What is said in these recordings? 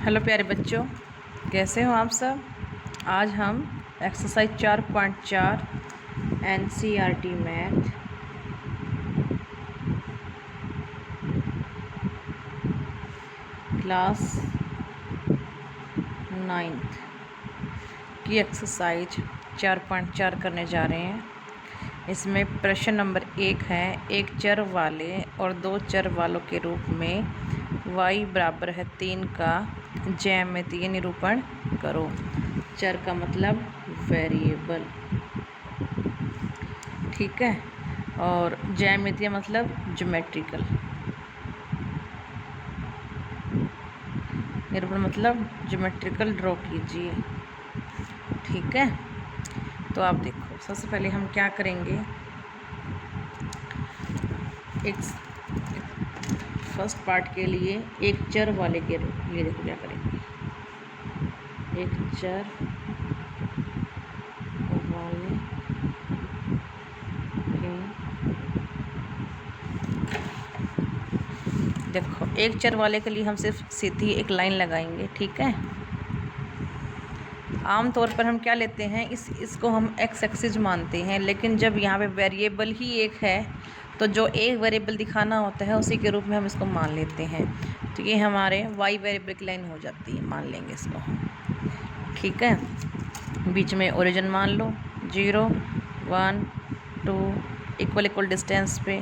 Hello प्यारे बच्चों, कैसे हो आप सब। आज हम exercise 4.4 NCERT math class 9th की एक्सरसाइज 4.4 करने जा रहे हैं। इसमें प्रश्न नंबर 1 है, एक चर वाले और दो चर वालों के रूप में y बराबर है 3 का ज्यामितीय निरूपण करो। चर का मतलब वेरिएबल, ठीक है, और ज्यामितीय मतलब ज्योमेट्रिकल, निरूपण मतलब ज्योमेट्रिकल ड्रॉ कीजिए। ठीक है, तो आप देखो, सबसे पहले हम क्या करेंगे, एक फर्स्ट पार्ट के लिए एक चर वाले के लिए देखो क्या करेंगे। एक चर वाले के देखो, एक चर वाले के लिए हम सिर्फ सीधी एक लाइन लगाएंगे। ठीक है, आमतौर पर हम क्या लेते हैं, इसको हम एक्स एक्सिस मानते हैं, लेकिन जब यहाँ पे वेरिएबल ही एक है तो जो एक वेरिएबल दिखाना होता है उसी के रूप में हम इसको मान लेते हैं। तो ये हमारे वाई वेरिएबल की लाइन हो जाती है, मान लेंगे इसको हम। ठीक है, बीच में ओरिजिन मान लो 0 1 2 इक्वल इक्वल डिस्टेंस पे,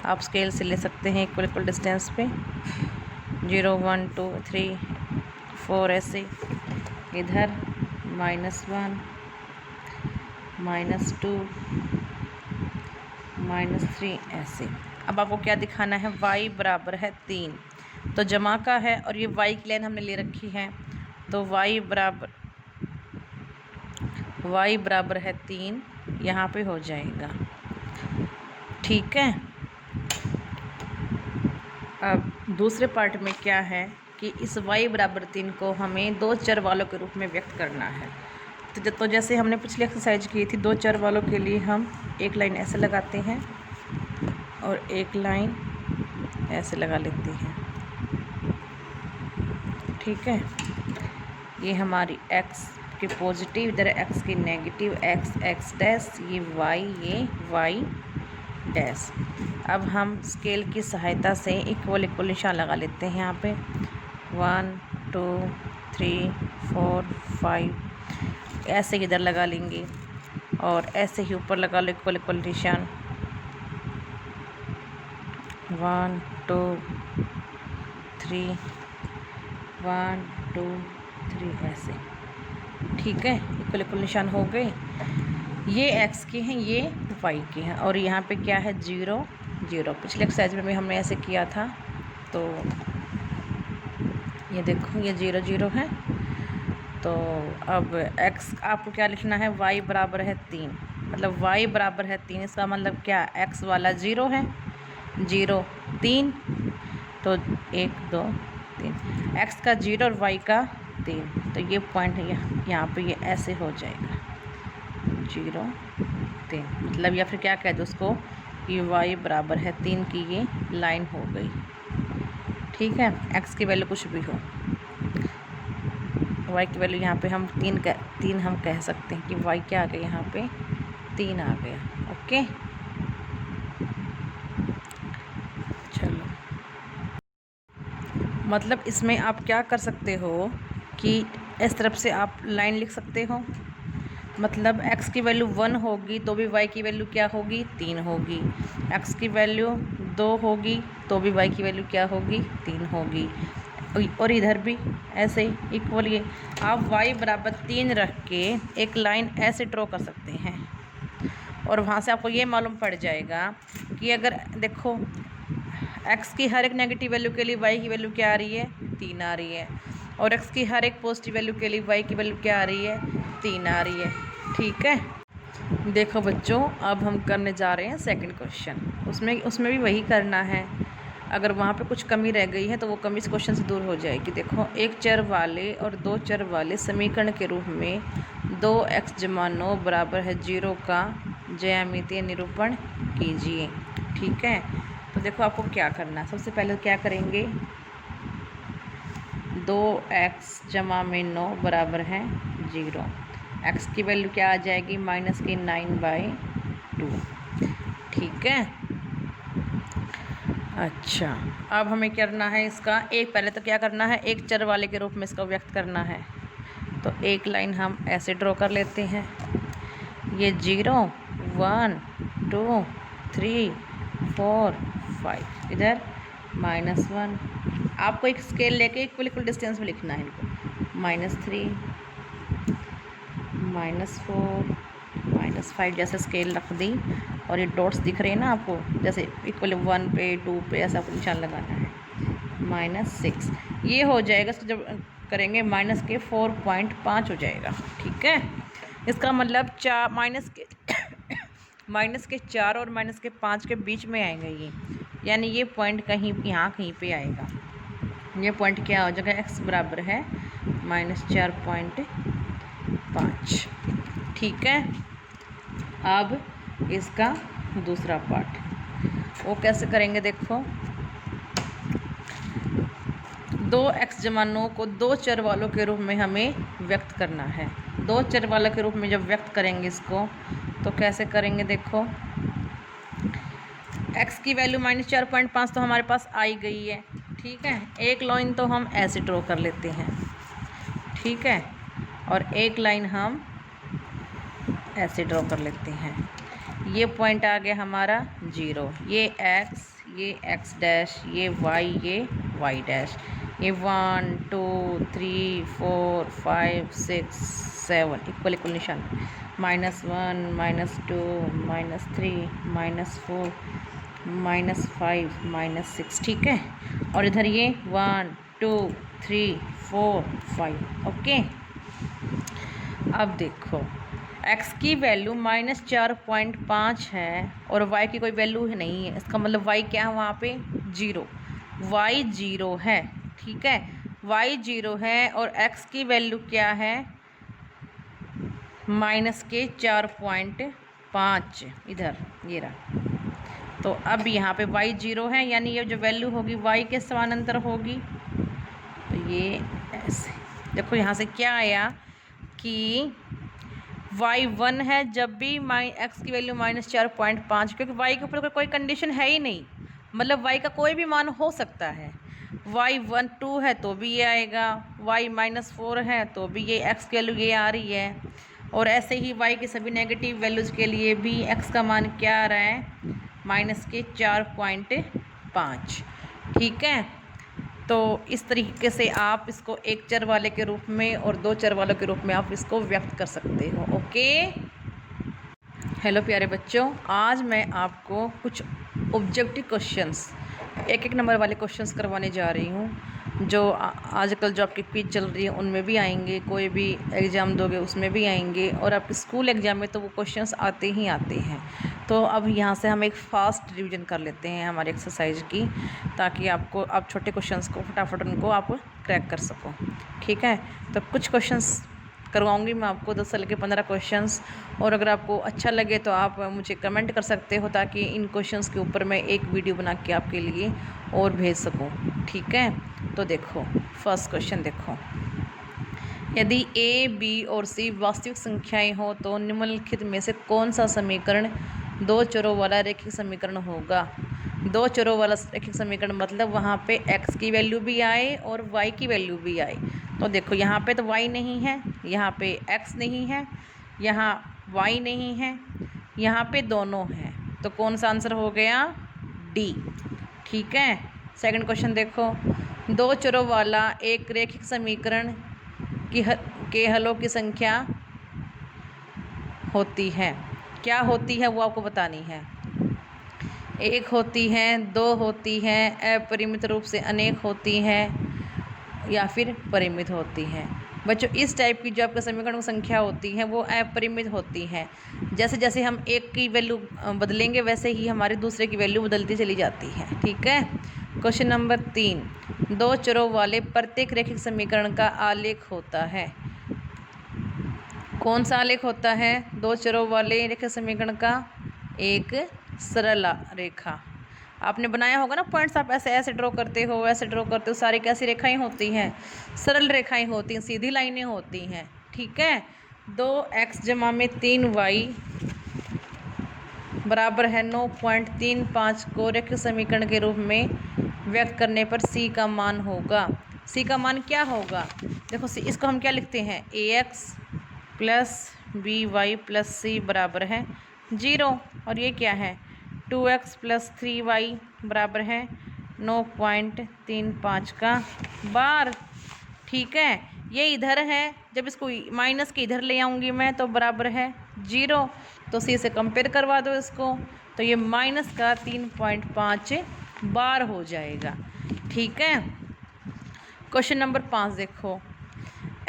आप स्केल से ले सकते हैं इक्वल इक्वल डिस्टेंस पे 0 1 2 3 4 ऐसे। इधर -1 -2 -3 ऐसे। अब आपको क्या दिखाना है, y बराबर है 3, तो जमा का है और ये y की लाइन हमने ले रखी है, तो y बराबर है 3 यहाँ पे हो जाएगा। ठीक है, अब दूसरे पार्ट में क्या है कि इस y बराबर 3 को हमें दो चर वालों के रूप में व्यक्त करना है। तो जैसे हमने पिछली एक्सरसाइज की थी, दो चर वालों के लिए हम एक लाइन ऐसे लगाते हैं और एक लाइन ऐसे लगा लेते हैं। ठीक है, ये हमारी x की पॉजिटिव, इधर x की नेगेटिव, x डैश, ये y डैश। अब हम स्केल की सहायता से इक्वल इक्वल निशान लगा लेते हैं यहाँ पे 1 2 3 4 5 ऐसे इधर लगा लेंगे और ऐसे ही ऊपर लगा लो इक्वल इक्वल निशान 1 2 3 1 2 3 ऐसे। ठीक है, इक्वल इक्वल निशान हो गए। ये x के हैं, ये y के हैं, और यहाँ पे क्या है 0 0। पिछले एक्सरसाइज में भी हमने ऐसे किया था, तो ये देखो ये 0 0 है। तो अब x आपको क्या लिखना है, y बराबर है 3, मतलब y बराबर है 3, इसका मतलब क्या, x वाला 0 है, 0 3, तो 1 2 3, x का 0 और y का 3, तो ये पॉइंट है यहाँ पे, ये ऐसे हो जाएगा 0 3, मतलब या फिर क्या कह दो उसको कि y बराबर है 3 की ये लाइन हो गई। ठीक है, x की वैल्यू कुछ भी हो, y की वैल्यू यहाँ पे हम 3 हम कह सकते हैं कि y क्या आ गया, यहाँ पे 3 आ गया। ओके, चलो, मतलब इसमें आप क्या कर सकते हो कि इस तरफ से आप लाइन लिख सकते हो, मतलब x की वैल्यू 1 होगी तो भी y की वैल्यू क्या होगी, 3 होगी। x की वैल्यू 2 होगी तो भी y की वैल्यू क्या होगी, 3 होगी। और इधर भी ऐसे ही इक्वल, ये आप y बराबर 3 रख के एक लाइन ऐसे ड्रॉ कर सकते हैं, और वहाँ से आपको ये मालूम पड़ जाएगा कि अगर देखो x की हर एक नेगेटिव वैल्यू के लिए y की वैल्यू क्या आ रही है, 3 आ रही है, और x की हर एक पॉजिटिव वैल्यू के लिए y की वैल्यू क्या आ रही है, 3 आ रही है। ठीक है, देखो बच्चों, अब हम करने जा रहे हैं सेकंड क्वेश्चन। उसमें भी वही करना है, अगर वहाँ पे कुछ कमी रह गई है तो वो कमी इस क्वेश्चन से दूर हो जाएगी। देखो, एक चर वाले और दो चर वाले समीकरण के रूप में 2x जमा 9 बराबर है 0 का ज्यामितीय निरूपण कीजिए। ठीक है, तो देखो आपको क्या करना है, सबसे पहले क्या करेंगे, 2x जमा में 9 बराबर है 0। x की वैल्यू क्या आ जाएगी, -9/2। ठीक है। अच्छा, अब हमें करना है इसका एक, पहले तो क्या करना है, एक चर वाले के रूप में इसका व्यक्त करना है। तो एक लाइन हम ऐसे ड्रॉ कर लेते हैं, ये 0 1 2 3 4 5, इधर -1। आपको एक स्केल लेके इक्वल डिस्टेंस में लिखना है इनको, -3 -4 -5 जैसे स्केल रख दी। और ये डॉट्स दिख रहे हैं ना आपको, जैसे इक्वल 1 पे 2 पे ऐसा निशान लगाना है। -6 ये हो जाएगा, इसको जब करेंगे माइनस के 4.5 हो जाएगा। ठीक है, इसका मतलब माइनस के 4 और -5 के बीच में आएगा ये, यानी ये पॉइंट कहीं यहाँ कहीं पे आएगा। ये पॉइंट क्या हो जाएगा, x बराबर है -4.5। ठीक है। अब इसका दूसरा पार्ट वो कैसे करेंगे, देखो 2x जमा 9 को 2 चर वालों के रूप में हमें व्यक्त करना है। 2 चर वालों के रूप में जब व्यक्त करेंगे इसको तो कैसे करेंगे, देखो x की वैल्यू -4.5 तो हमारे पास आई गई है। ठीक है, एक लाइन तो हम ऐसे ड्रॉ कर लेते हैं। ठीक है, और एक लाइन हम ऐसे ड्रॉ कर लेते हैं। ये पॉइंट आ गया हमारा 0, ये x, ये x डैश, ये y, ये y डैश, ये 1 2 3 4 5 6 7 इक्वल निशान, -1 -2 -3 -4 -5 -6। ठीक है, और इधर ये 1 2 3 4 5। ओके, अब देखो x की वैल्यू -4.5 है और y की कोई वैल्यू नहीं है, इसका मतलब y क्या है वहाँ पे 0, y 0 है। ठीक है, y 0 है और x की वैल्यू क्या है, -4.5 इधर ये रहा। तो अब यहाँ पे y 0 है, यानी ये जो वैल्यू होगी y के समानांतर होगी। तो ये ऐसे देखो, यहाँ से क्या आया कि y 1 है जब भी x की वैल्यू -4.5, क्योंकि y के ऊपर कोई कंडीशन है ही नहीं, मतलब y का कोई भी मान हो सकता है। y 1 2 है तो भी ये आएगा, y -4 है तो भी ये x की वैल्यू ये आ रही है, और ऐसे ही y की सभी नेगेटिव वैल्यूज़ के लिए भी x का मान क्या आ रहा है, -4.5। ठीक है, तो इस तरीके से आप इसको एक चर वाले के रूप में और 2 चर वालों के रूप में आप इसको व्यक्त कर सकते हो। ओके, हेलो प्यारे बच्चों, आज मैं आपको कुछ ऑब्जेक्टिव क्वेश्चंस, एक नंबर वाले क्वेश्चंस करवाने जा रही हूँ, जो आजकल जो आपकी क्विज चल रही है उनमें भी आएंगे, कोई भी एग्ज़ाम दोगे उसमें भी आएंगे, और आपके स्कूल एग्ज़ाम में तो वो क्वेश्चंस आते ही आते हैं। तो अब यहाँ से हम एक फास्ट रिवीजन कर लेते हैं हमारी एक्सरसाइज की, ताकि आपको आप छोटे क्वेश्चंस को फटाफट उनको आप क्रैक कर सको। ठीक है, तो कुछ क्वेश्चंस करवाऊंगी मैं आपको, 10 साल के 15 क्वेश्चंस, और अगर आपको अच्छा लगे तो आप मुझे कमेंट कर सकते हो, ताकि इन क्वेश्चंस के ऊपर मैं एक वीडियो बना के आपके लिए और भेज सकूं। ठीक है, तो देखो फर्स्ट क्वेश्चन देखो, यदि a, b और c वास्तविक संख्याएं हो तो निम्नलिखित में से कौन सा समीकरण 2 चरों वाला रैखिक समीकरण होगा। 2 चरों वाला रैखिक समीकरण मतलब वहाँ पे x की वैल्यू भी आए और y की वैल्यू भी आए। तो देखो यहाँ पे तो y नहीं है, यहाँ पे x नहीं है, यहाँ y नहीं है, यहाँ पे दोनों हैं, तो कौन सा आंसर हो गया, D। ठीक है, सेकंड क्वेश्चन देखो, 2 चरों वाला एक रैखिक समीकरण के हलों की संख्या होती है, क्या होती है वो आपको बतानी है। 1 होती है, 2 होती है, अपरिमित रूप से अनेक होती है, या फिर परिमित होती है। बच्चों इस टाइप की जो आपका समीकरण की संख्या होती है वो अपरिमित होती है। जैसे जैसे हम एक की वैल्यू बदलेंगे वैसे ही हमारे दूसरे की वैल्यू बदलती चली जाती है। ठीक है, क्वेश्चन नंबर 3, 2 चरों वाले प्रत्येक रैखिक समीकरण का आलेख होता है। कौन सा आलेख होता है 2 चरों वाले रैखिक समीकरण का, एक सरल रेखा। आपने बनाया होगा ना पॉइंट्स, आप ऐसे ऐसे ड्रॉ करते हो, ऐसे ड्रॉ करते हो, सारी कैसी रेखाएं होती हैं, सरल रेखाएं होती हैं, सीधी लाइनें होती हैं। ठीक है, 2x जमा में 3y बराबर है 9.35 को रेखीय समीकरण के रूप में व्यक्त करने पर c का मान होगा। c का मान क्या होगा? देखो इसको हम क्या लिखते हैं, ax plus by plus c बराबर है 0, और ये क्या है 2x प्लस 3y बराबर है 9.35 का बार। ठीक है, ये इधर है, जब इसको माइनस के इधर ले आऊँगी मैं तो बराबर है 0, तो सी से कंपेयर करवा दो इसको, तो ये माइनस का 3.5 बार हो जाएगा। ठीक है, क्वेश्चन नंबर 5 देखो,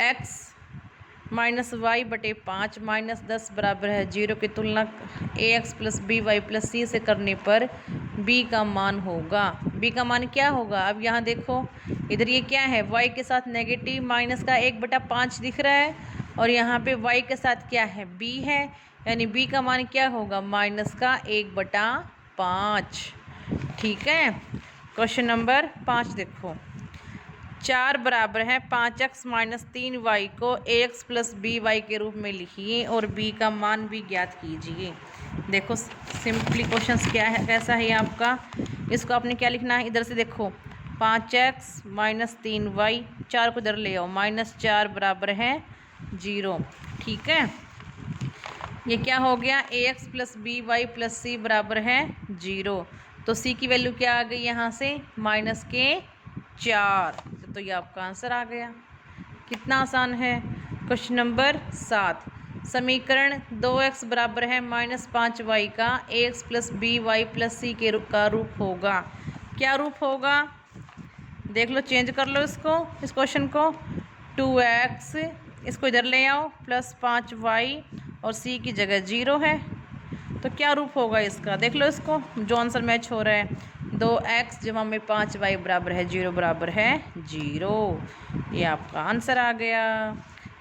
x माइनस वाई बटे 5 माइनस 10 बराबर है 0 की तुलना ax plus b y plus c से करने पर b का मान होगा। b का मान क्या होगा? अब यहाँ देखो, इधर ये क्या है, y के साथ नेगेटिव माइनस का 1/5 दिख रहा है, और यहाँ पे y के साथ क्या है, b है, यानी b का मान क्या होगा, माइनस का 1/5। ठीक है, क्वेश्चन नंबर 5 देखो, 4 बराबर है 5x माइनस 3y को ax प्लस बी वाई के रूप में लिखिए और b का मान भी ज्ञात कीजिए। देखो सिंपली क्वेश्चन क्या है, कैसा है आपका, इसको आपने क्या लिखना है, इधर से देखो 5x माइनस 3y, 4 को इधर ले आओ, माइनस 4 बराबर है 0। ठीक है, ये क्या हो गया, ax plus b y plus c बराबर है 0, तो c की वैल्यू क्या आ गई यहाँ से, माइनस के 4, तो ये आपका आंसर आ गया। कितना आसान है। क्वेश्चन नंबर 7, समीकरण 2x बराबर है माइनस 5y का ax plus b y plus c के का रूप होगा। क्या रूप होगा, देख लो, चेंज कर लो इसको, इस क्वेश्चन को, 2x इसको इधर ले आओ प्लस 5y और c की जगह 0 है, तो क्या रूप होगा इसका, देख लो इसको, जो आंसर मैच हो रहा है, 2x जमा में 5y बराबर है 0 बराबर है 0, ये आपका आंसर आ गया।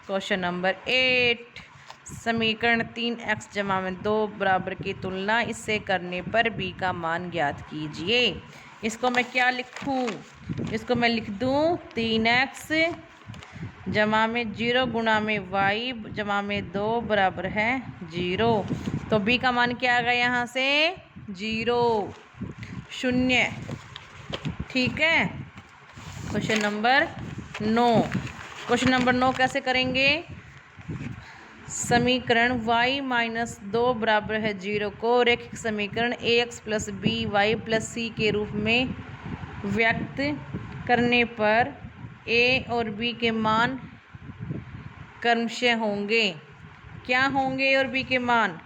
क्वेश्चन नंबर 8, समीकरण 3x जमा में 2 बराबर की तुलना इससे करने पर b का मान ज्ञात कीजिए। इसको मैं क्या लिखूं, इसको मैं लिख दूं 3x जमा में 0 गुणा में y जमा में 2 बराबर है 0, तो b का मान क्या आ गया यहाँ से, 0, 0। ठीक है, क्वेश्चन नंबर 9, क्वेश्चन नंबर 9 कैसे करेंगे, समीकरण y माइनस 2 बराबर है 0 को रैखिक समीकरण ax plus b y plus c के रूप में व्यक्त करने पर a और b के मान क्रमशः होंगे। क्या होंगे और b के मान,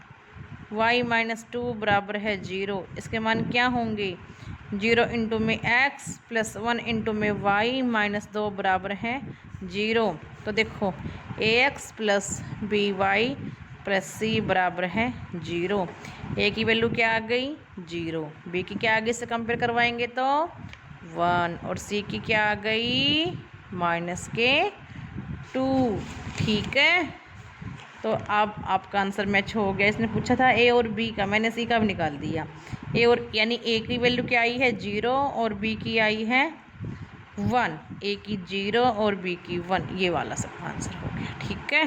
y माइनस 2 बराबर है 0, इसके मान क्या होंगे, 0 इंटू में x प्लस 1 इंटू में y माइनस 2 बराबर है 0, तो देखो ax plus b y plus c बराबर है 0, a की वैल्यू क्या आ गई 0, b की क्या आगे से कंपेयर करवाएंगे तो 1, और c की क्या आ गई माइनस के 2। ठीक है, तो अब आपका आंसर मैच हो गया। इसने पूछा था a और b का, मैंने c का भी निकाल दिया, a और यानी a की वैल्यू क्या आई है 0 और b की आई है 1, a की 0 और b की 1, ये वाला सब आंसर हो गया। ठीक है,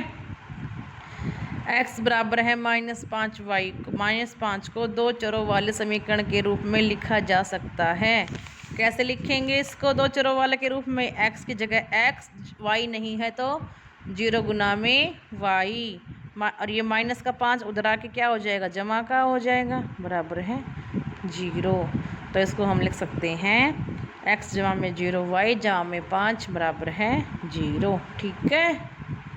x बराबर है माइनस 5y, माइनस 5 को 2 चरों वाले समीकरण के रूप में लिखा जा सकता है। कैसे लिखेंगे इसको 2 चरों वाले के रूप में, x की जगह x, y नहीं है तो 0 गुना में y, और ये माइनस का 5 उधर आके क्या हो जाएगा, जमा का हो जाएगा, बराबर है 0, तो इसको हम लिख सकते हैं x जमा में 0 y जमा में 5 बराबर है 0। ठीक है।